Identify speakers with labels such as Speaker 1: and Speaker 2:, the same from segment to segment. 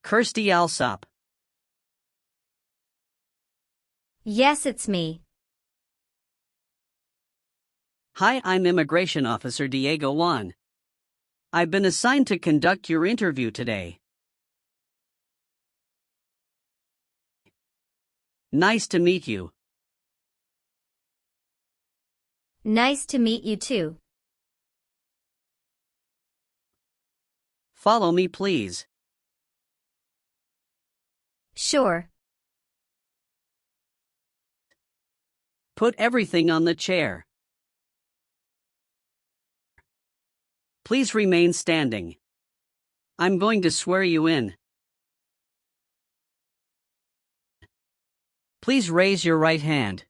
Speaker 1: Kirsty Alsop.
Speaker 2: Yes, it's me.
Speaker 1: Hi, I'm Immigration Officer Diego Juan. I've been assigned to conduct your interview today. Nice to meet you.
Speaker 2: Nice to meet you too.
Speaker 1: Follow me, please.
Speaker 2: Sure.
Speaker 1: Put everything on the chair. Please remain standing. I'm going to swear you in. Please raise your right hand.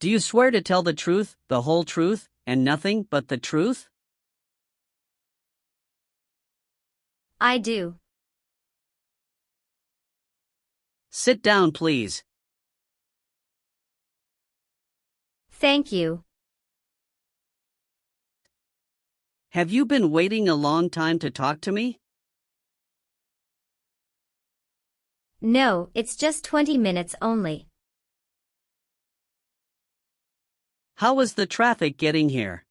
Speaker 1: Do you swear to tell the truth, the whole truth, and nothing but the truth?
Speaker 2: I do.
Speaker 1: Sit down, please.
Speaker 2: Thank you.
Speaker 1: Have you been waiting a long time to talk to me?
Speaker 2: No, it's just 20 minutes only.
Speaker 1: How was the traffic getting here?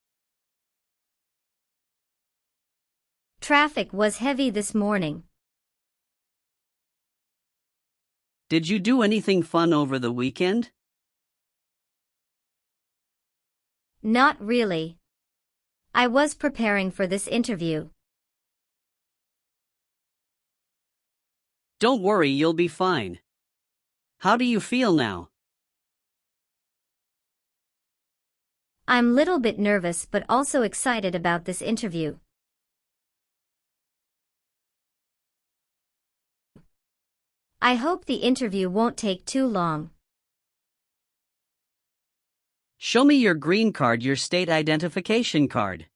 Speaker 2: Traffic was heavy this morning.
Speaker 1: Did you do anything fun over the weekend?
Speaker 2: Not really. I was preparing for this interview.
Speaker 1: Don't worry, you'll be fine. How do you feel now?
Speaker 2: I'm a little bit nervous but also excited about this interview. I hope the interview won't take too long.
Speaker 1: Show me your green card, your state identification card.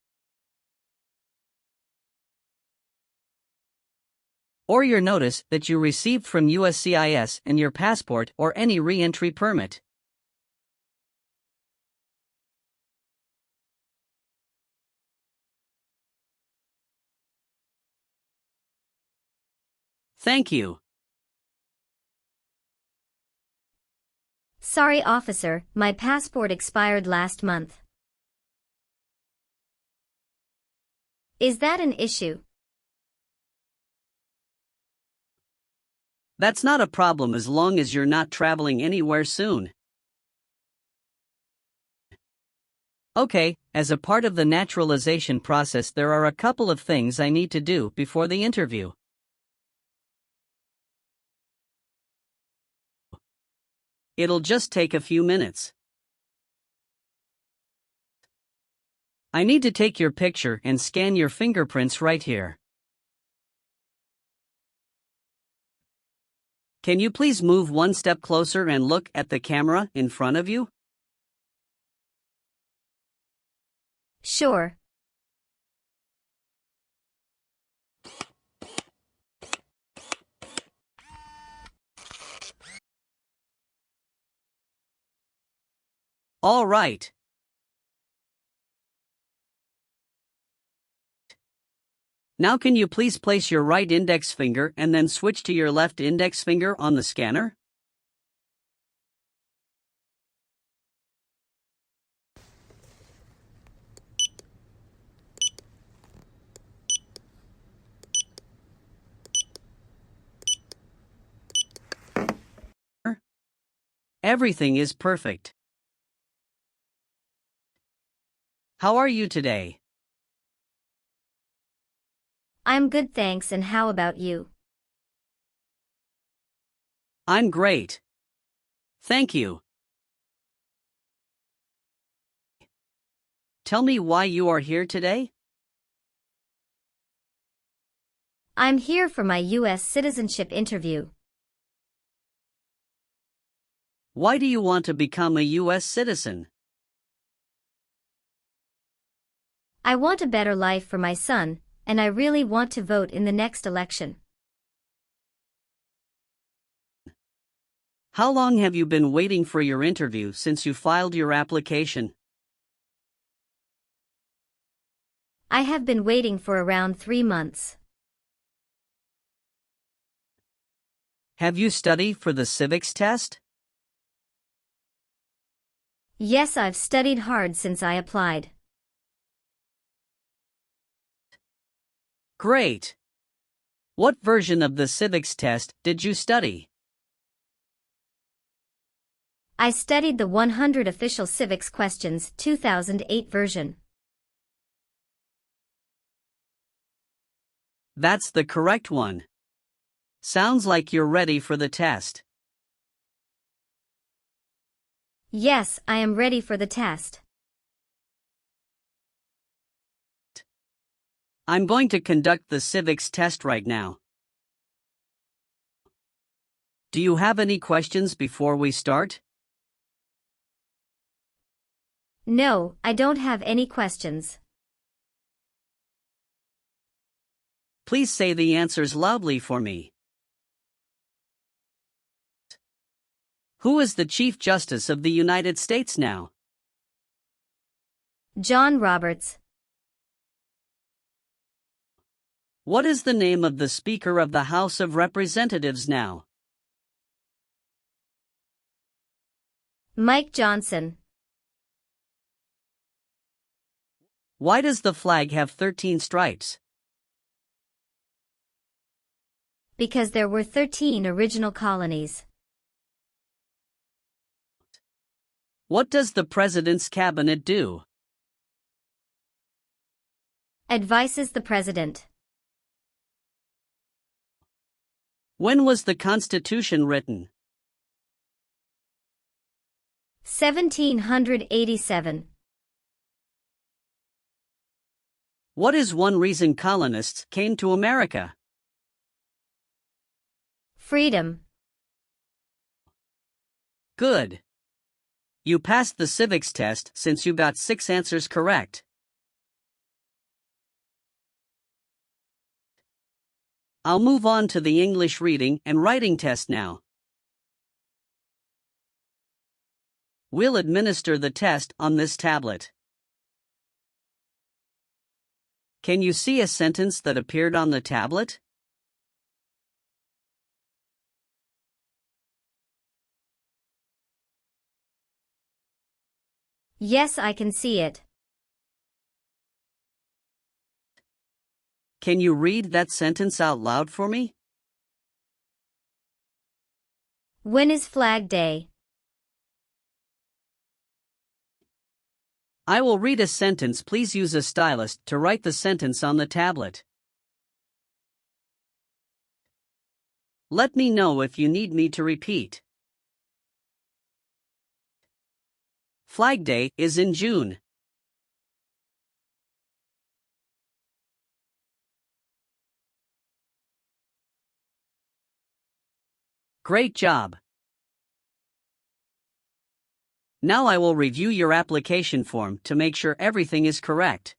Speaker 1: Or your notice that you received from USCIS and your passport or any re-entry permit. Thank you.
Speaker 2: Sorry, officer, my passport expired last month. Is that an issue?
Speaker 1: That's not a problem as long as you're not traveling anywhere soon. Okay, as a part of the naturalization process, there are a couple of things I need to do before the interview. It'll just take a few minutes. I need to take your picture and scan your fingerprints right here. Can you please move one step closer and look at the camera in front of you?
Speaker 2: Sure.
Speaker 1: All right. Now can you please place your right index finger and then switch to your left index finger on the scanner? Everything is perfect. How are you today?
Speaker 2: I'm good, thanks, and how about you?
Speaker 1: I'm great. Thank you. Tell me why you are here today?
Speaker 2: I'm here for my US citizenship interview.
Speaker 1: Why do you want to become a US citizen?
Speaker 2: I want a better life for my son, and I really want to vote in the next election.
Speaker 1: How long have you been waiting for your interview since you filed your application?
Speaker 2: I have been waiting for around 3 months.
Speaker 1: Have you studied for the civics test?
Speaker 2: Yes, I've studied hard since I applied.
Speaker 1: Great! What version of the civics test did you study?
Speaker 2: I studied the 100 Official Civics Questions 2008 version.
Speaker 1: That's the correct one. Sounds like you're ready for the test.
Speaker 2: Yes, I am ready for the test.
Speaker 1: I'm going to conduct the civics test right now. Do you have any questions before we start?
Speaker 2: No, I don't have any questions.
Speaker 1: Please say the answers loudly for me. Who is the Chief Justice of the United States now?
Speaker 2: John Roberts.
Speaker 1: What is the name of the Speaker of the House of Representatives now?
Speaker 2: Mike Johnson.
Speaker 1: Why does the flag have 13 stripes?
Speaker 2: Because there were 13 original colonies.
Speaker 1: What does the President's Cabinet do?
Speaker 2: Advises the President.
Speaker 1: When was the Constitution written?
Speaker 2: 1787.
Speaker 1: What is one reason colonists came to America?
Speaker 2: Freedom.
Speaker 1: Good. You passed the civics test since you got 6 answers correct. I'll move on to the English reading and writing test now. We'll administer the test on this tablet. Can you see a sentence that appeared on the tablet?
Speaker 2: Yes, I can see it.
Speaker 1: Can you read that sentence out loud for me?
Speaker 2: When is Flag Day?
Speaker 1: I will read a sentence. Please use a stylus to write the sentence on the tablet. Let me know if you need me to repeat. Flag Day is in June. Great job! Now I will review your application form to make sure everything is correct.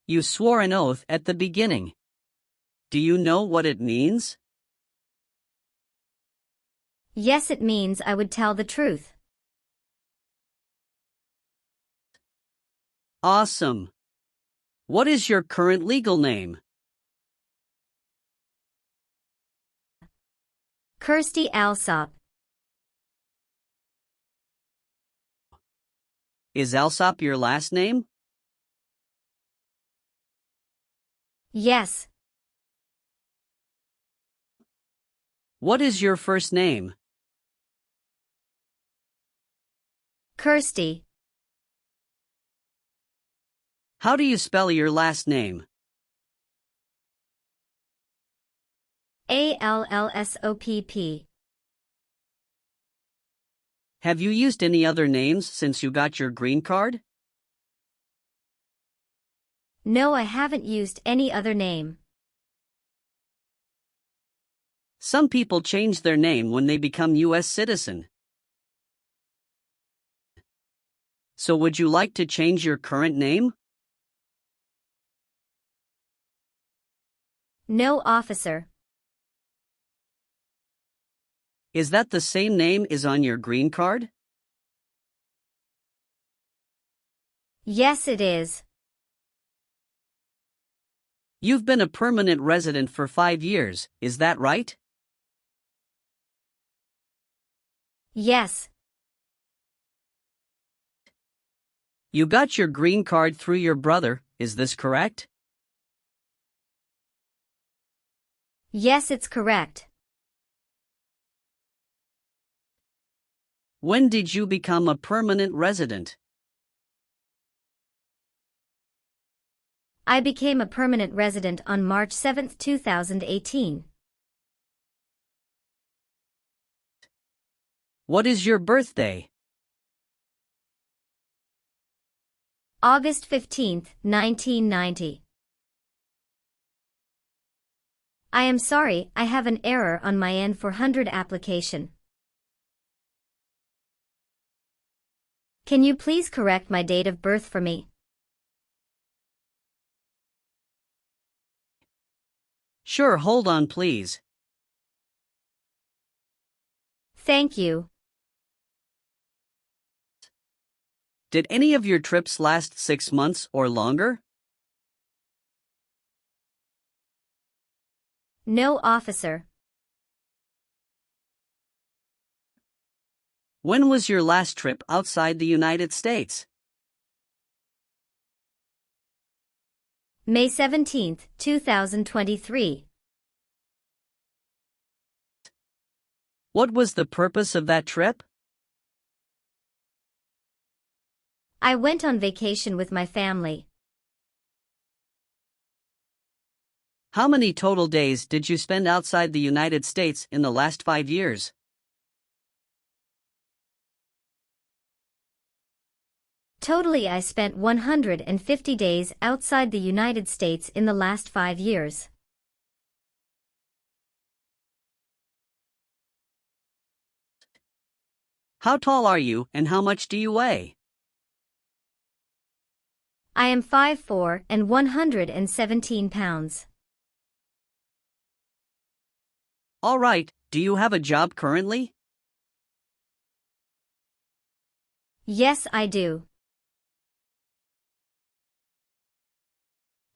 Speaker 1: You swore an oath at the beginning. Do you know what it means?
Speaker 2: Yes, it means I would tell the truth.
Speaker 1: Awesome! What is your current legal name?
Speaker 2: Kirsty Alsop.
Speaker 1: Is Alsop your last name?
Speaker 2: Yes.
Speaker 1: What is your first name?
Speaker 2: Kirsty.
Speaker 1: How do you spell your last name?
Speaker 2: Allsopp.
Speaker 1: Have you used any other names since you got your green card?
Speaker 2: No, I haven't used any other name.
Speaker 1: Some people change their name when they become US citizen. So would you like to change your current name?
Speaker 2: No, officer.
Speaker 1: Is that the same name is on your green card?
Speaker 2: Yes, it is.
Speaker 1: You've been a permanent resident for 5 years, is that right?
Speaker 2: Yes.
Speaker 1: You got your green card through your brother, is this correct?
Speaker 2: Yes, it's correct.
Speaker 1: When did you become a permanent resident?
Speaker 2: I became a permanent resident on March 7, 2018.
Speaker 1: What is your birthday?
Speaker 2: August 15, 1990. I am sorry, I have an error on my N-400 application. Can you please correct my date of birth for me?
Speaker 1: Sure, hold on please.
Speaker 2: Thank you.
Speaker 1: Did any of your trips last 6 months or longer?
Speaker 2: No, officer.
Speaker 1: When was your last trip outside the United States?
Speaker 2: May 17, 2023.
Speaker 1: What was the purpose of that trip?
Speaker 2: I went on vacation with my family.
Speaker 1: How many total days did you spend outside the United States in the last 5 years?
Speaker 2: Totally, I spent 150 days outside the United States in the last 5 years.
Speaker 1: How tall are you and how much do you weigh?
Speaker 2: I am 5'4" and 117 pounds.
Speaker 1: All right, do you have a job currently?
Speaker 2: Yes, I do.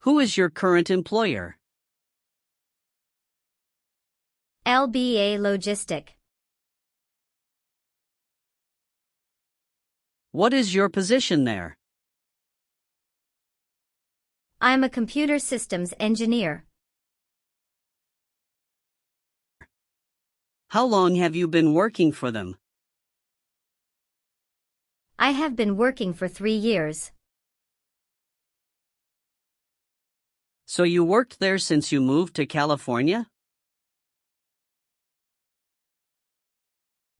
Speaker 1: Who is your current employer?
Speaker 2: LBA Logistic.
Speaker 1: What is your position there?
Speaker 2: I'm a computer systems engineer.
Speaker 1: How long have you been working for them?
Speaker 2: I have been working for 3 years.
Speaker 1: So you worked there since you moved to California?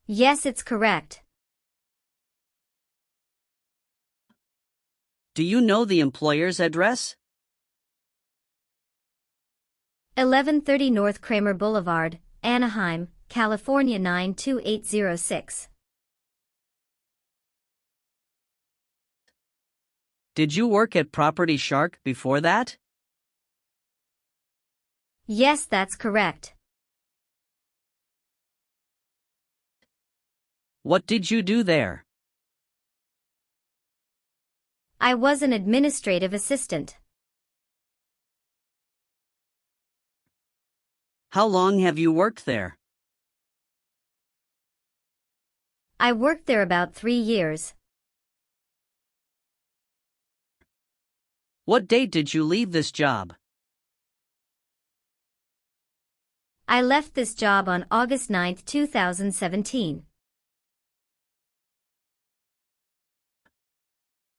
Speaker 2: Yes, it's correct.
Speaker 1: Do you know the employer's address?
Speaker 2: 1130 North Kramer Boulevard, Anaheim, California 92806.
Speaker 1: Did you work at Property Shark before that?
Speaker 2: Yes, that's correct.
Speaker 1: What did you do there?
Speaker 2: I was an administrative assistant.
Speaker 1: How long have you worked there?
Speaker 2: I worked there about 3 years.
Speaker 1: What date did you leave this job?
Speaker 2: I left this job on August 9, 2017.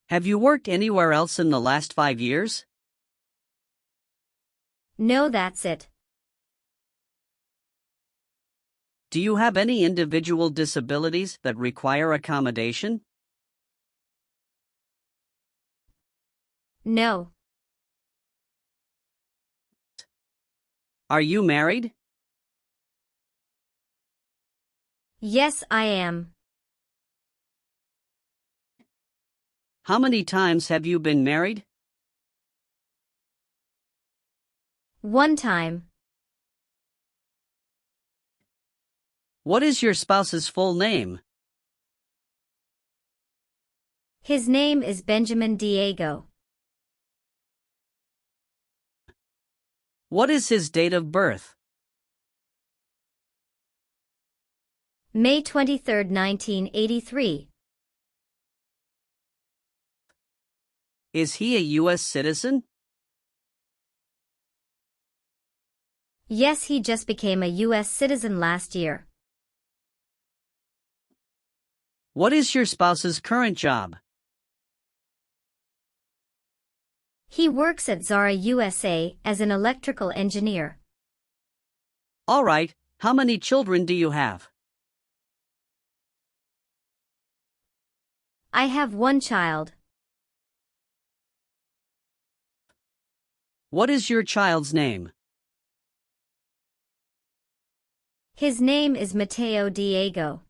Speaker 1: Have you worked anywhere else in the last 5 years?
Speaker 2: No, that's it.
Speaker 1: Do you have any individual disabilities that require accommodation?
Speaker 2: No.
Speaker 1: Are you married?
Speaker 2: Yes, I am.
Speaker 1: How many times have you been married?
Speaker 2: 1 time.
Speaker 1: What is your spouse's full name?
Speaker 2: His name is Benjamin Diego.
Speaker 1: What is his date of birth?
Speaker 2: May 23, 1983.
Speaker 1: Is he a US citizen?
Speaker 2: Yes, he just became a US citizen last year.
Speaker 1: What is your spouse's current job?
Speaker 2: He works at Zara USA as an electrical engineer.
Speaker 1: All right, how many children do you have?
Speaker 2: I have one child.
Speaker 1: What is your child's name?
Speaker 2: His name is Mateo Diego.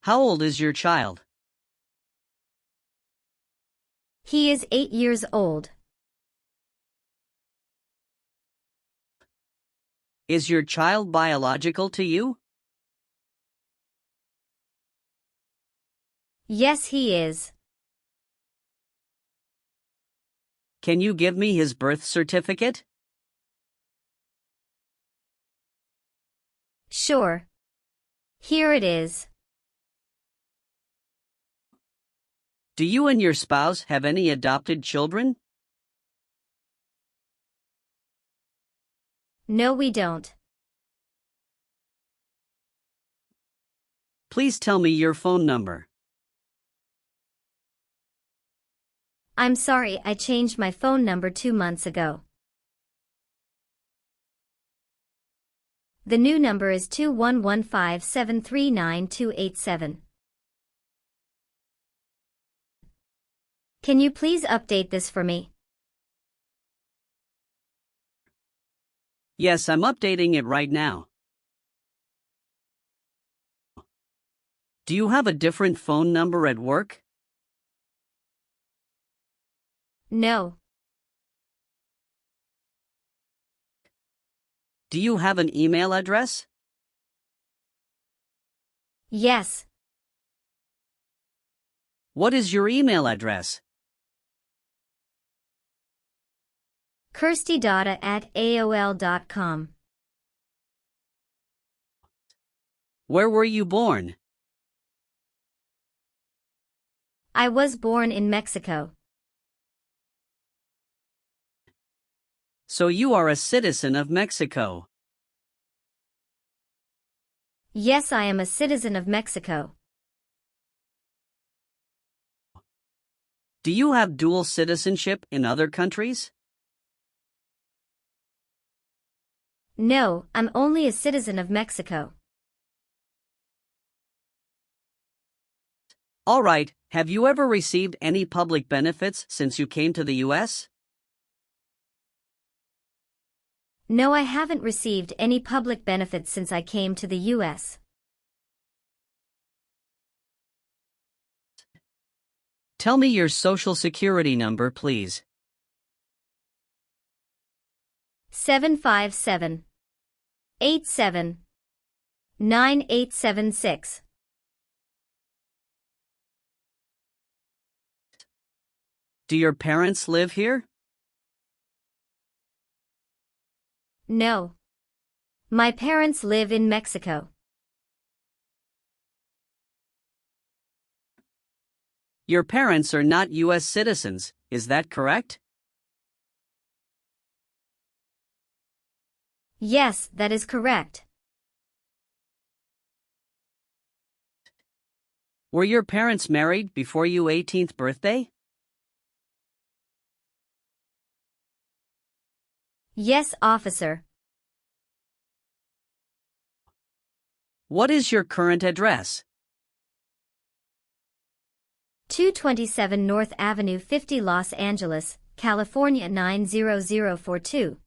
Speaker 1: How old is your child?
Speaker 2: He is 8 years old.
Speaker 1: Is your child biological to you?
Speaker 2: Yes, he is.
Speaker 1: Can you give me his birth certificate?
Speaker 2: Sure. Here it is.
Speaker 1: Do you and your spouse have any adopted children?
Speaker 2: No, we don't.
Speaker 1: Please tell me your phone number.
Speaker 2: I'm sorry, I changed my phone number 2 months ago. The new number is 2115739287. Can you please update this for me?
Speaker 1: Yes, I'm updating it right now. Do you have a different phone number at work?
Speaker 2: No.
Speaker 1: Do you have an email address?
Speaker 2: Yes.
Speaker 1: What is your email address?
Speaker 2: kirstydata@aol.com.
Speaker 1: Where were you born?
Speaker 2: I was born in Mexico.
Speaker 1: So you are a citizen of Mexico.
Speaker 2: Yes, I am a citizen of Mexico.
Speaker 1: Do you have dual citizenship in other countries?
Speaker 2: No, I'm only a citizen of Mexico.
Speaker 1: All right, have you ever received any public benefits since you came to the US?
Speaker 2: No, I haven't received any public benefits since I came to the US.
Speaker 1: Tell me your social security number, please.
Speaker 2: 757-87-9876.
Speaker 1: Do your parents live here?
Speaker 2: No. My parents live in Mexico.
Speaker 1: Your parents are not US citizens, is that correct?
Speaker 2: Yes, that is correct.
Speaker 1: Were your parents married before your 18th birthday?
Speaker 2: Yes, officer.
Speaker 1: What is your current address?
Speaker 2: 227 North Avenue 50 Los Angeles, California 90042.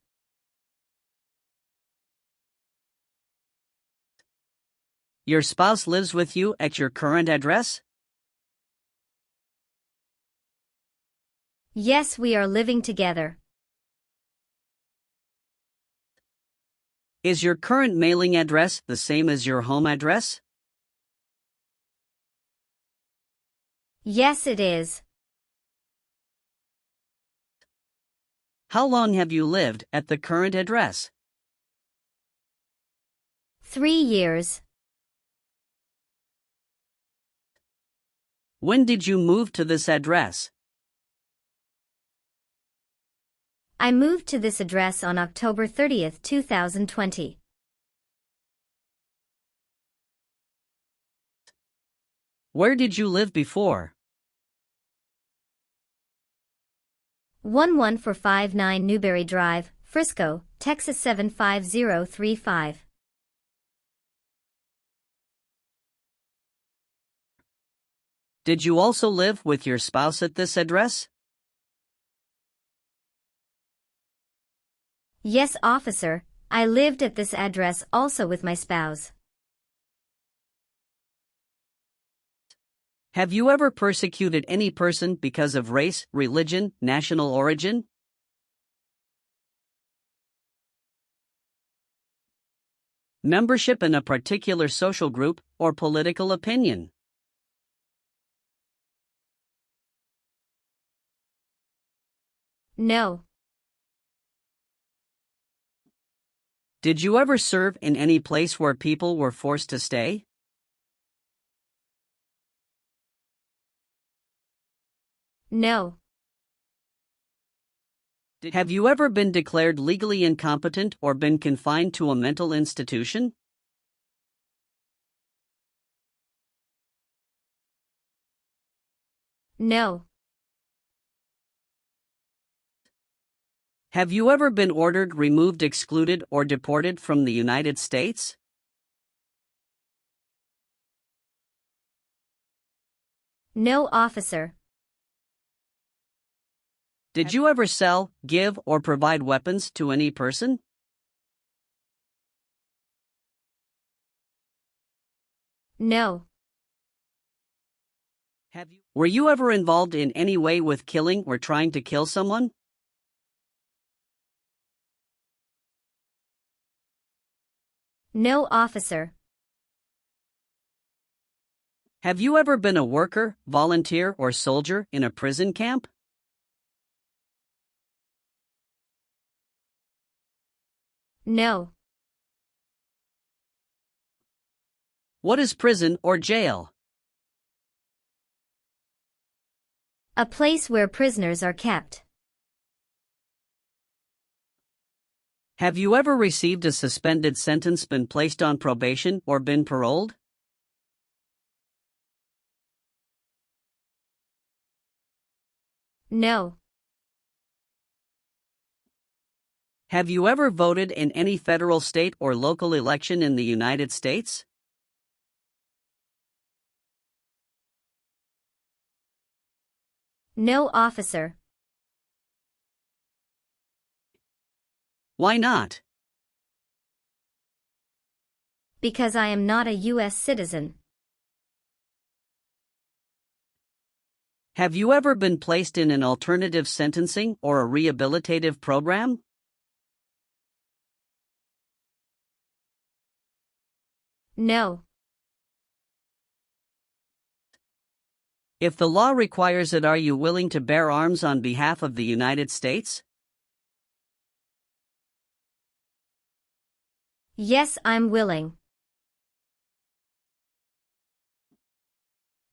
Speaker 1: Your spouse lives with you at your current address?
Speaker 2: Yes, we are living together.
Speaker 1: Is your current mailing address the same as your home address?
Speaker 2: Yes, it is.
Speaker 1: How long have you lived at the current address?
Speaker 2: 3 years.
Speaker 1: When did you move to this address?
Speaker 2: I moved to this address on October 30th, 2020.
Speaker 1: Where did you live before?
Speaker 2: 11459 Newberry Drive, Frisco, Texas 75035.
Speaker 1: Did you also live with your spouse at this address?
Speaker 2: Yes, officer, I lived at this address also with my spouse.
Speaker 1: Have you ever persecuted any person because of race, religion, national origin? Membership in a particular social group or political opinion?
Speaker 2: No.
Speaker 1: Did you ever serve in any place where people were forced to stay?
Speaker 2: No.
Speaker 1: Have you ever been declared legally incompetent or been confined to a mental institution?
Speaker 2: No.
Speaker 1: Have you ever been ordered, removed, excluded, or deported from the United States?
Speaker 2: No, officer.
Speaker 1: Did you ever sell, give, or provide weapons to any person?
Speaker 2: No.
Speaker 1: Were you ever involved in any way with killing or trying to kill someone?
Speaker 2: No, officer.
Speaker 1: Have you ever been a worker, volunteer, or soldier in a prison camp?
Speaker 2: No.
Speaker 1: What is prison or jail?
Speaker 2: A place where prisoners are kept.
Speaker 1: Have you ever received a suspended sentence, been placed on probation, or been paroled?
Speaker 2: No.
Speaker 1: Have you ever voted in any federal, state, or local election in the United States?
Speaker 2: No, officer.
Speaker 1: Why not?
Speaker 2: Because I am not a US citizen.
Speaker 1: Have you ever been placed in an alternative sentencing or a rehabilitative program?
Speaker 2: No.
Speaker 1: If the law requires it, are you willing to bear arms on behalf of the United States?
Speaker 2: Yes, I'm willing.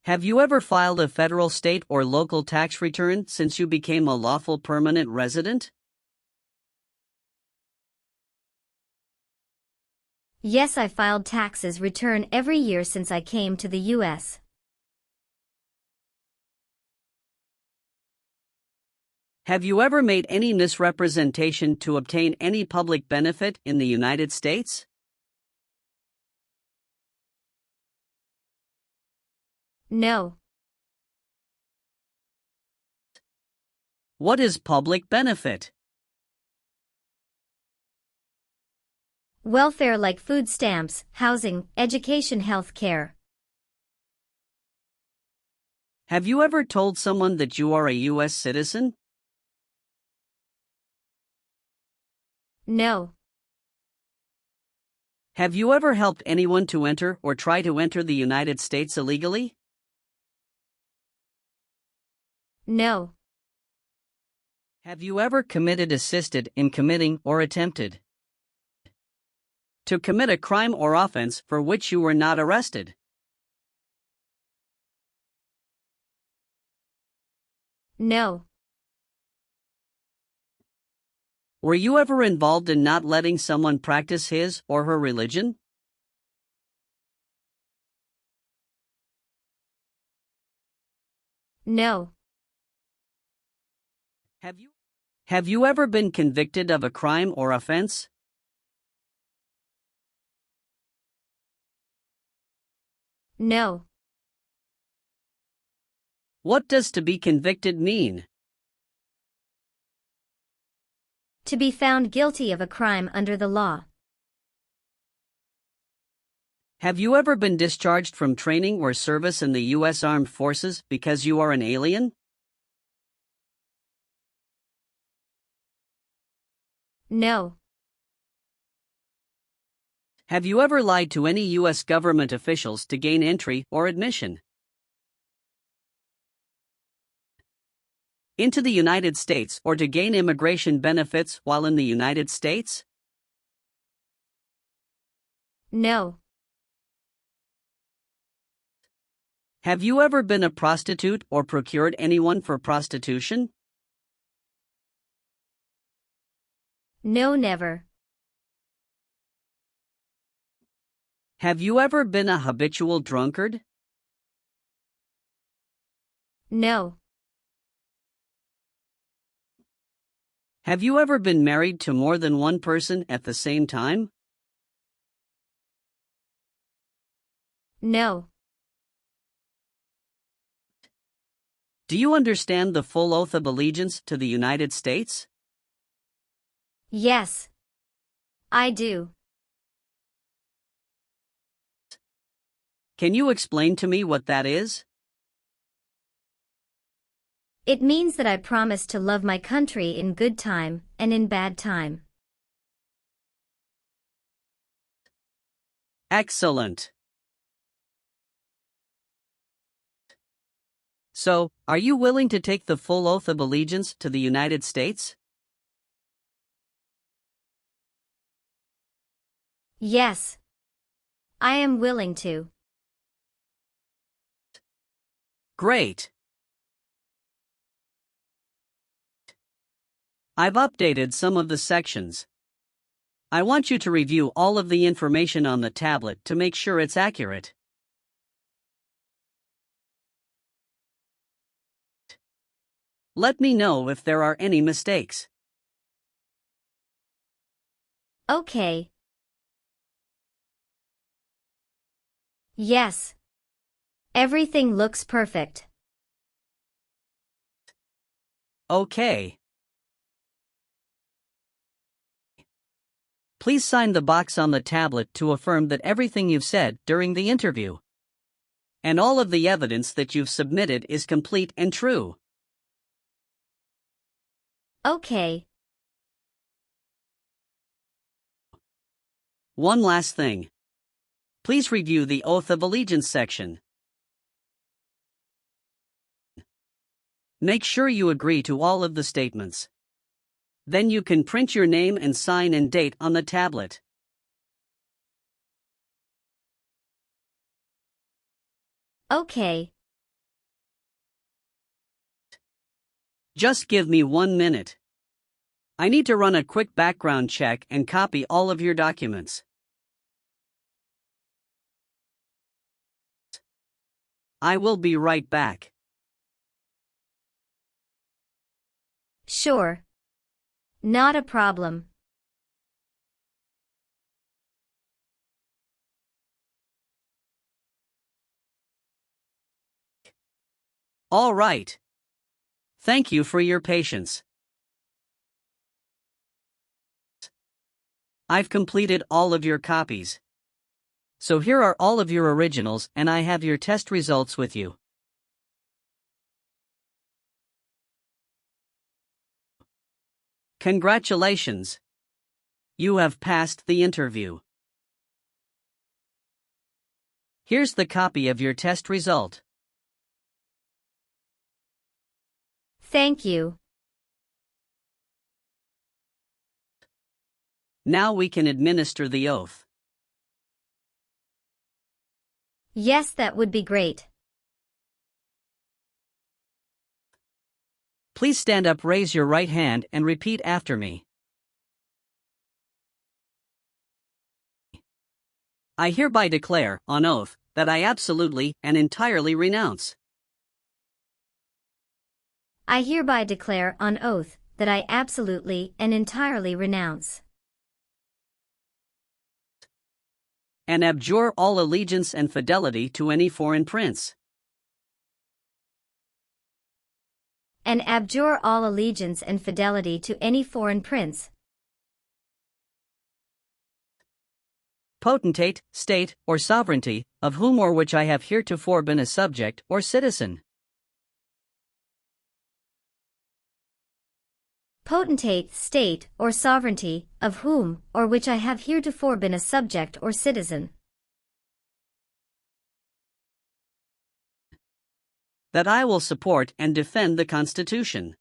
Speaker 1: Have you ever filed a federal, state, or local tax return since you became a lawful permanent resident?
Speaker 2: Yes, I filed taxes return every year since I came to the US.
Speaker 1: Have you ever made any misrepresentation to obtain any public benefit in the United States?
Speaker 2: No.
Speaker 1: What is public benefit?
Speaker 2: Welfare like food stamps, housing, education, health care.
Speaker 1: Have you ever told someone that you are a U.S. citizen?
Speaker 2: No.
Speaker 1: Have you ever helped anyone to enter or try to enter the United States illegally?
Speaker 2: No.
Speaker 1: Have you ever committed, assisted in committing, or attempted to commit a crime or offense for which you were not arrested?
Speaker 2: No.
Speaker 1: Were you ever involved in not letting someone practice his or her religion?
Speaker 2: No.
Speaker 1: Have you ever been convicted of a crime or offense?
Speaker 2: No.
Speaker 1: What does to be convicted mean?
Speaker 2: To be found guilty of a crime under the law.
Speaker 1: Have you ever been discharged from training or service in the U.S. Armed Forces because you are an alien?
Speaker 2: No.
Speaker 1: Have you ever lied to any U.S. government officials to gain entry or admission into the United States or to gain immigration benefits while in the United States?
Speaker 2: No.
Speaker 1: Have you ever been a prostitute or procured anyone for prostitution?
Speaker 2: No, never.
Speaker 1: Have you ever been a habitual drunkard?
Speaker 2: No.
Speaker 1: Have you ever been married to more than one person at the same time?
Speaker 2: No.
Speaker 1: Do you understand the full oath of allegiance to the United States?
Speaker 2: Yes. I do.
Speaker 1: Can you explain to me what that is?
Speaker 2: It means that I promise to love my country in good time and in bad time.
Speaker 1: Excellent. So, are you willing to take the full oath of allegiance to the United States?
Speaker 2: Yes. I am willing to.
Speaker 1: Great. I've updated some of the sections. I want you to review all of the information on the tablet to make sure it's accurate. Let me know if there are any mistakes.
Speaker 2: Okay. Yes. Everything looks perfect.
Speaker 1: Okay. Please sign the box on the tablet to affirm that everything you've said during the interview and all of the evidence that you've submitted is complete and true.
Speaker 2: Okay.
Speaker 1: One last thing. Please review the Oath of Allegiance section. Make sure you agree to all of the statements. Then you can print your name and sign and date on the tablet.
Speaker 2: Okay.
Speaker 1: Just give me 1 minute. I need to run a quick background check and copy all of your documents. I will be right back.
Speaker 2: Sure. Not a problem.
Speaker 1: All right. Thank you for your patience. I've completed all of your copies. So here are all of your originals, and I have your test results with you. Congratulations! You have passed the interview. Here's the copy of your test result.
Speaker 2: Thank you.
Speaker 1: Now we can administer the oath.
Speaker 2: Yes, that would be great.
Speaker 1: Please stand up, raise your right hand, and repeat after me. I hereby declare, on oath, that I absolutely and entirely renounce.
Speaker 2: I hereby declare on oath that I absolutely and entirely renounce
Speaker 1: And abjure all allegiance and fidelity to any foreign prince.
Speaker 2: and abjure all allegiance and fidelity to any foreign prince,
Speaker 1: potentate, state, or sovereignty, of whom or which I have heretofore been a subject or citizen.
Speaker 2: potentate, state, or sovereignty, of whom or which I have heretofore been a subject or citizen,
Speaker 1: That I will support and defend the Constitution.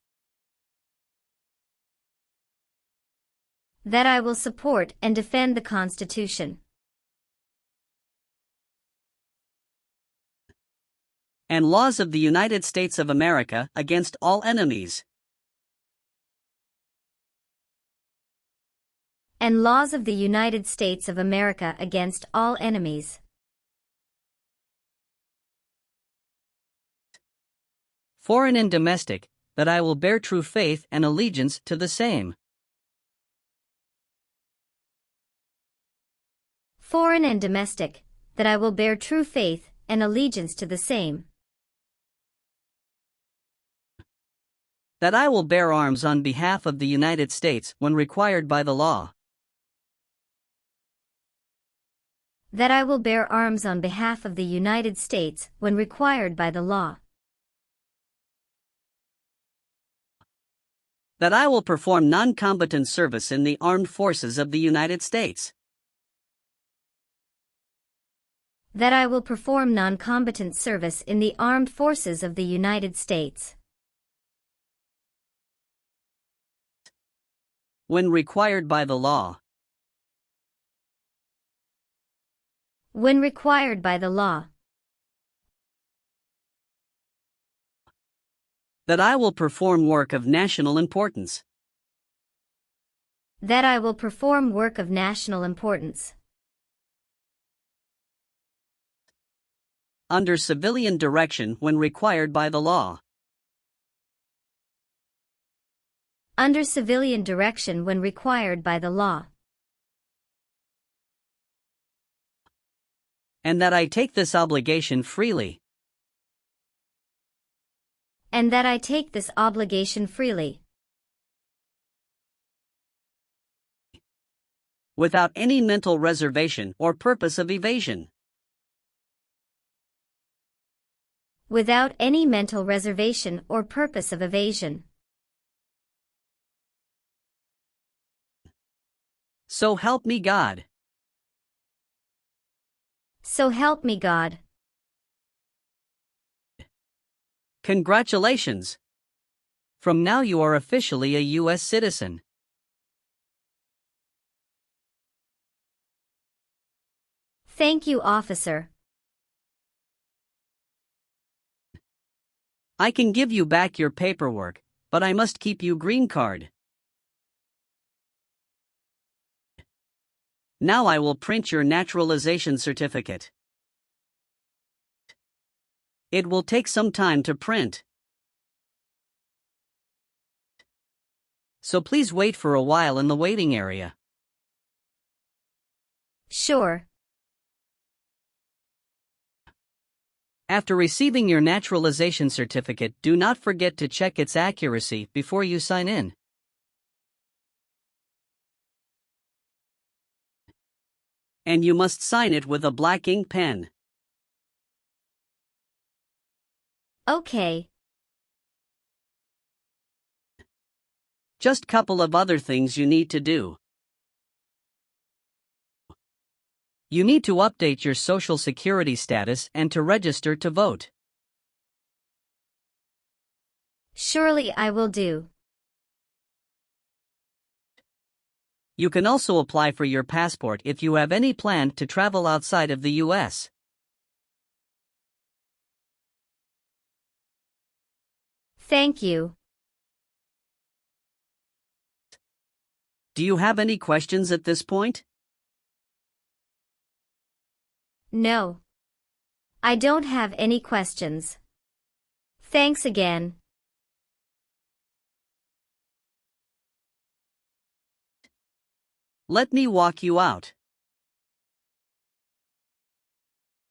Speaker 2: that I will support and defend the Constitution,
Speaker 1: And laws of the United States of America against all enemies.
Speaker 2: and laws of the United States of America against all enemies,
Speaker 1: Foreign and domestic, that I will bear true faith and allegiance to the same.
Speaker 2: foreign and domestic, that I will bear true faith and allegiance to the same,
Speaker 1: That I will bear arms on behalf of the United States when required by the law.
Speaker 2: that I will bear arms on behalf of the United States when required by the law,
Speaker 1: That I will perform non-combatant service in the armed forces of the United States.
Speaker 2: that I will perform non-combatant service in the armed forces of the United States,
Speaker 1: When required by the law.
Speaker 2: when required by the law,
Speaker 1: That I will perform work of national importance.
Speaker 2: that I will perform work of national importance,
Speaker 1: Under civilian direction when required by the law.
Speaker 2: under civilian direction when required by the law,
Speaker 1: And that I take this obligation freely.
Speaker 2: and that I take this obligation freely,
Speaker 1: Without any mental reservation or purpose of evasion.
Speaker 2: without any mental reservation or purpose of evasion.
Speaker 1: So help me God.
Speaker 2: So help me God.
Speaker 1: Congratulations! From now you are officially a US citizen.
Speaker 2: Thank you, officer.
Speaker 1: I can give you back your paperwork, but I must keep you green card. Now I will print your naturalization certificate. It will take some time to print. So please wait for a while in the waiting area.
Speaker 2: Sure.
Speaker 1: After receiving your naturalization certificate, do not forget to check its accuracy before you sign in. And you must sign it with a black ink pen.
Speaker 2: Okay.
Speaker 1: Just couple of other things you need to do. You need to update your Social Security status and to register to vote.
Speaker 2: Surely I will do.
Speaker 1: You can also apply for your passport if you have any plan to travel outside of the US.
Speaker 2: Thank you.
Speaker 1: Do you have any questions at this point?
Speaker 2: No. I don't have any questions. Thanks again.
Speaker 1: Let me walk you out.